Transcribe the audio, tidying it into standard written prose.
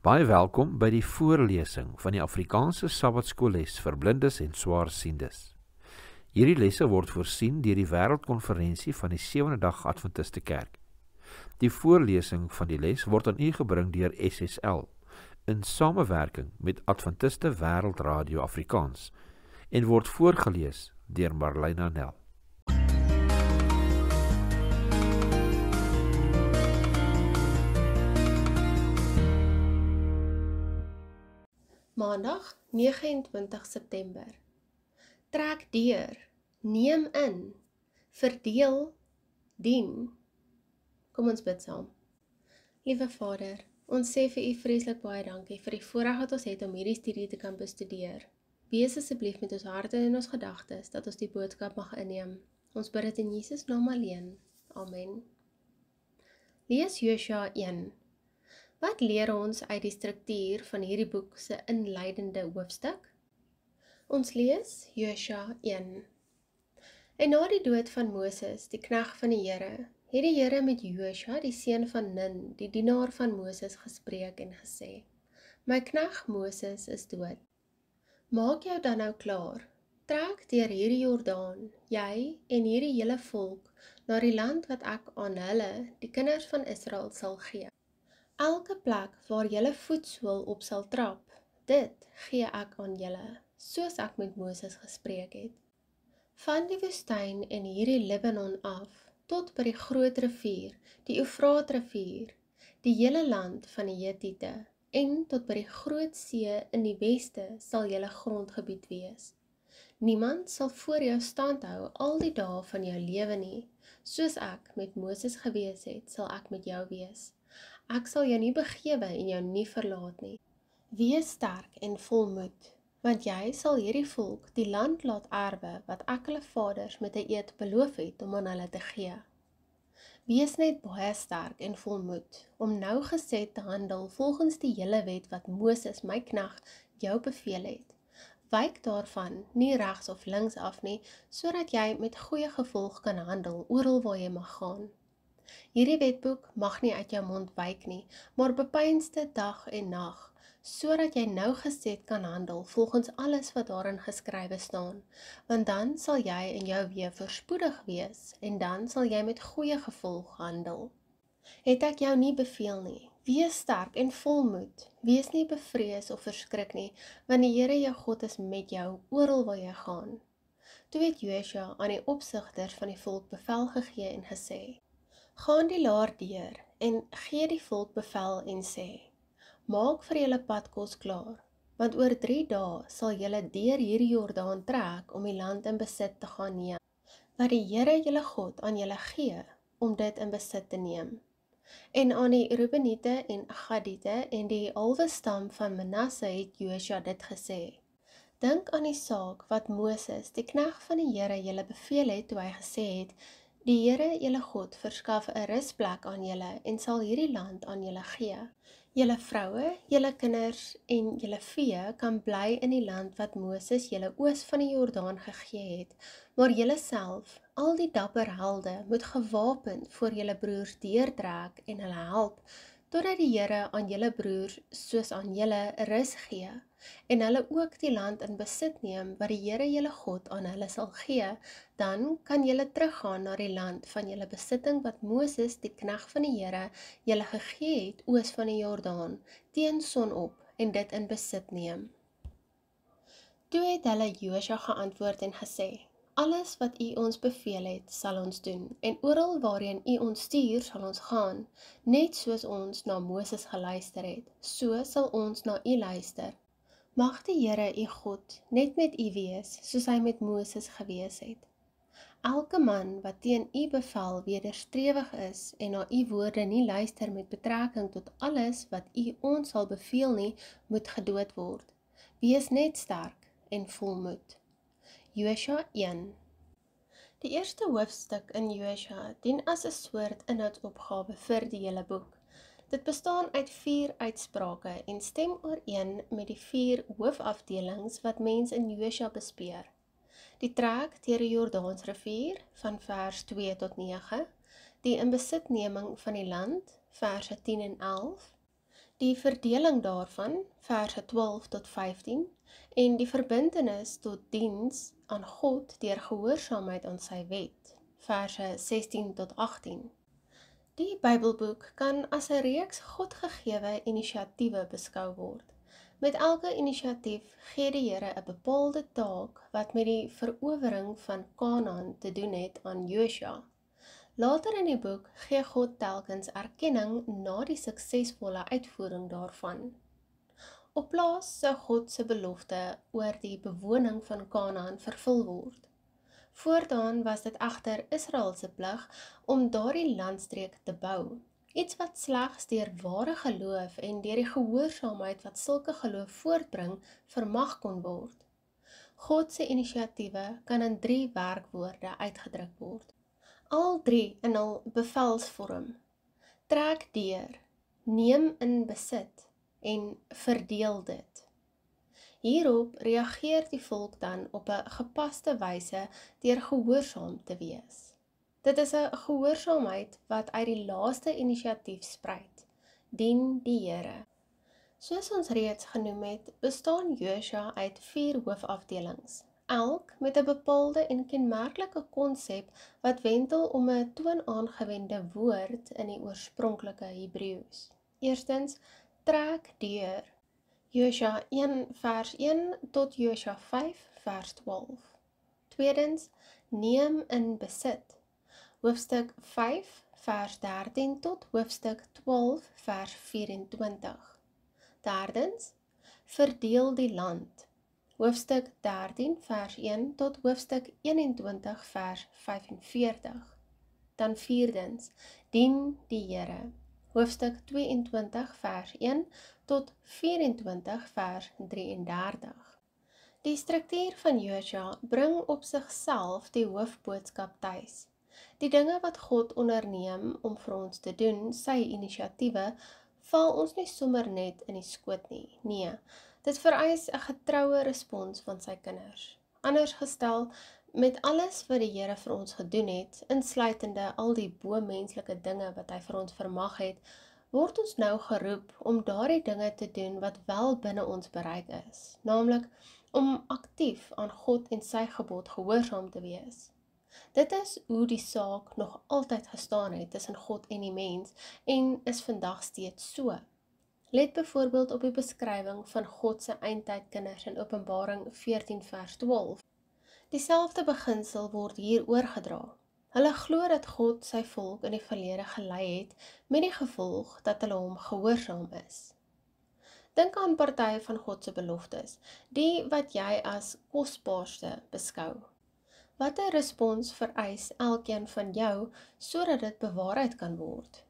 Baie welkom by die voorlesing van die Afrikaanse Sabbatskoolles vir blindes en swaarsiendes. Hierdie lesse word voorsien deur die Wêreldkonferensie van die Sewende Dag Adventiste Kerk. Die voorlesing van die les word aan u gebring deur SSL in samewerking met Adventiste Wêreldradio Afrikaans en word voorgelees deur Marlena Nel. Maandag 29 September. Trek deur, neem in, verdeel, dien. Kom ons bid saam. Liewe Vader, ons sê vir u vreeslik baie dankie vir die voorreg wat ons het om hierdie studie te kan bestudeer. Wees asseblief met ons harte en ons gedagtes, dat ons die boodskap mag inneem. Ons bid dit in Jesus naam alleen. Amen. Lees Josua 1. Wat leer ons uit die struktuur van hierdie boek se inleidende hoofstuk? Ons lees Josua 1. En na die dood van Moses, die knegt van die Here, het die Here met Josua, die seun van Nun, die dienaar van Moses, gespreek en gesê: My knegt Moses is dood. Maak jou dan nou klaar. Trek deur hierdie Jordaan, jy en hierdie hele volk, na die land wat ek aan hulle, die kinders van Israel, sal gee. Elke plek waar julle voetsool op sal trap, dit gee ek aan julle, soos ek met Moses gespreek het. Van die woestyn en hierdie Libanon af, tot by die groot rivier, die Eufraatrivier, die hele land van die Hetiete, en tot by die groot see in die weste sal julle grondgebied wees. Niemand sal voor jou stand hou al die dae van jou lewe nie, soos ek met Moses gewees het, sal ek met jou wees. Ek sal jou nie begewe en jou nie verlaat nie. Wees sterk en vol moed, want jy sal hierdie volk die land laat erwe wat ek hulle vaders met 'n eed beloof het om aan hulle te gee. Wees net baie sterk en vol moed om nougeset te handel volgens die hele wet wat Moses, my knegt, jou beveel het. Wyk daarvan nie regs of links af nie, sodat jy met goeie gevolg kan handel oral waar jy mag gaan. Hierdie wetboek mag nie uit jou mond wyk nie, maar bepeins dit dag en nag, sodat jy nougeset kan handel volgens alles wat daarin geskrywe staan, want dan sal jy in jou weë voorspoedig wees, en dan sal jy met goeie gevolg handel. Het ek jou nie beveel nie, wees sterk en vol moed, wees nie bevrees of verskrik nie, want die Here jou God is met jou oral waar jy gaan. Toe het Josua aan die opsigters van die volk bevel gegee en gesê: Gaan die laar deur en gee die volk bevel en sê: Maak vir julle padkos klaar, want oor 3 dae sal julle deur hierdie Jordaan trek om die land in besit te gaan neem, wat die Here julle God aan julle gee, om dit in besit te neem. En aan die Reubeniete en Gadiete en die halwe stam van Manasse het Josua dit gesê: Dink aan die saak wat Moses, die knegt van die Here, julle beveel het toe hy gesê het: Die Here julle God verskaf 'n rusplek aan julle en sal hierdie land aan julle gee. Julle vroue, julle kinders en julle vee kan bly in die land wat Moses julle oos van die Jordaan gegee het, maar julle self, al die dapper helde, moet gewapend voor julle broers deurtrek en hulle help, totdat die Here aan julle broers soos aan julle rus gee, en hulle ook die land in besit neem wat die Here julle God aan hulle sal gee, dan kan julle teruggaan na die land van julle besitting wat Moses, die knegt van die Here, julle gegee het oos van die Jordaan, teen sonop, en dit in besit neem. Toe het hulle Josua geantwoord en gesê: Alles wat u ons beveel het, sal ons doen, en oral waarheen u ons stuur, sal ons gaan, net soos ons na Moses geluister het, so sal ons na u luister. Mag die Here u God net met u wees, soos hy met Moses gewees het. Elke man wat teen u bevel wederstrewig is en na u woorde nie luister met betrekking tot alles wat u ons sal beveel nie, moet gedood word. Wees net sterk en vol moed. Josua 1. Die eerste hoofstuk in Josua dien as 'n soort inhoudsopgawe vir die hele boek. Dit bestaan uit 4 uitsprake en stem ooreen met die 4 hoofafdelings wat mens in Josua bespeer. Die trek deur die Jordaansrivier van vers 2 tot 9, die inbesitneming van die land, verse 10 en 11, Die verdeling daarvan, verse 12 tot 15, en die verbintenis tot diens aan God deur gehoorsaamheid aan sy wet, verse 16 tot 18. Die Bybelboek kan as 'n reeks Godgegewe inisiatiewe beskou word. Met elke inisiatief gee die Here 'n bepaalde taak wat met die verowering van Kanaan te doen het aan Josua. Later in die boek gee God telkens erkenning na die suksesvolle uitvoering daarvan. Op plaas sou God se belofte oor die bewoning van Kanaan vervul word. Voortaan was dit egter Israel se plig om daardie landstreek te bou, iets wat slegs deur ware geloof en deur die gehoorsaamheid wat sulke geloof voortbring, vermag kon word. God se inisiatiewe kan in 3 werkwoorde uitgedruk word. Al 3 in hul bevelsvorm: trek deur, neem in besit en verdeel dit. Hierop reageer die volk dan op 'n gepaste wyse deur gehoorsaam te wees. Dit is 'n gehoorsaamheid wat uit die laaste inisiatief spruit: dien die Here. Soos ons reeds genoem het, bestaan Josua uit 4 hoofafdelings, elk met 'n bepaalde en kenmerklike konsep wat wentel om 'n toonaangewende woord in die oorspronklike Hebreëus. Eerstens, trek deur. Josua 1 vers 1 tot Josua 5 vers 12. Tweedens, neem in besit. Hoofstuk 5 vers 13 tot hoofstuk 12 vers 24. Derdens, verdeel die land. Hoofstuk 13 vers 1 tot hoofstuk 21 vers 45. Dan vierdens, dien die Here. Hoofstuk 22 vers 1 tot 24 vers 33. Die struktuur van Josua bring op sigself die hoofboodskap tuis. Die dinge wat God onderneem om vir ons te doen, sy inisiatiewe, val ons nie sommer net in die skoot nie. Nee, dit vereis 'n getroue respons van sy kinders. Anders gestel, met alles wat die Here vir ons gedoen het, insluitende al die bo-menslike dinge wat hy vir ons vermag het, word ons nou geroep om daardie dinge te doen wat wel binne ons bereik is, naamlik om aktief aan God en sy gebod gehoorsaam te wees. Dit is hoe die saak nog altyd gestaan het tussen God en die mens en is vandag steeds so. Let byvoorbeeld op die beskrywing van God se eindtydkinders in Openbaring 14 vers 12. Dieselfde beginsel word hier oorgedra. Hulle glo dat God sy volk in die verlede gelei het met die gevolg dat hulle hom gehoorsaam is. Dink aan party van God se beloftes, die wat jy as kosbaarste beskou. Watter respons vereis elkeen van jou sodat dit bewaarheid kan word?